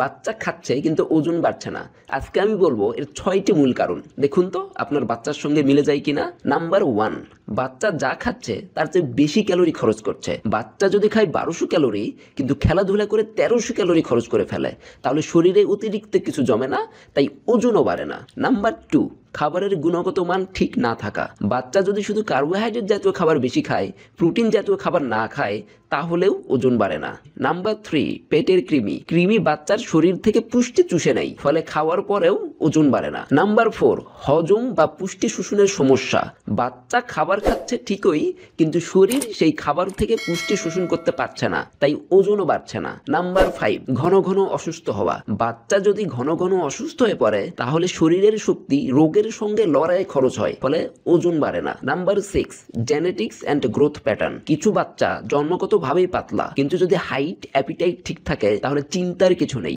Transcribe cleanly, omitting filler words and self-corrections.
বাচ্চা খাচ্ছে কিন্তু ওজন বাড়ছে না? আজকে আমি বলবো এর 6টি মূল কারণ। দেখুন তো আপনার বাচ্চার সঙ্গে মিলে যায় কিনা। নাম্বার 1, বাচ্চা যা খাচ্ছে তার চেয়ে বেশি ক্যালোরি খরচ করছে। বাচ্চা যদি খায় 1200 ক্যালোরি কিন্তু খেলাধুলা করে 1300 ক্যালোরি খরচ করে ফেলে, তাহলে শরীরে অতিরিক্ত কিছু জমে না, তাই ওজনও বাড়ে না। নাম্বার 2, খাবারের গুণগত মান ঠিক না থাকা। বাচ্চা যদি শুধু কার্বোহাইড্রেট জাতীয় খাবার বেশি খায়, প্রোটিন জাতীয় খাবার না খায়, তাহলেও ওজন বাড়ে না। নাম্বার 3, পেটের কৃমি বাচ্চার শরীর থেকে পুষ্টি চুষে নেয়, ফলে খাওয়ার পরেও ওজন বাড়ে না। নাম্বার 4, হজম বা পুষ্টি শোষণের সমস্যা। বাচ্চা খাবার খাচ্ছে ঠিকই, কিন্তু শরীর সেই খাবার থেকে পুষ্টি শোষণ করতে পারছে না, তাই ওজনও বাড়ছে না। নাম্বার 5, ঘন ঘন অসুস্থ হওয়া। বাচ্চা যদি ঘন ঘন অসুস্থ হয়ে পড়ে, তাহলে শরীরের শক্তি রোগের সঙ্গে লড়াই খরচ হয়, ফলে ওজন বাড়ে না। Number 6, genetics and growth pattern. কিছু বাচ্চা জন্মগতভাবেই পাতলা, কিন্তু যদি হাইট অ্যাপিটাইট ঠিক থাকে তাহলে চিন্তার কিছু নেই।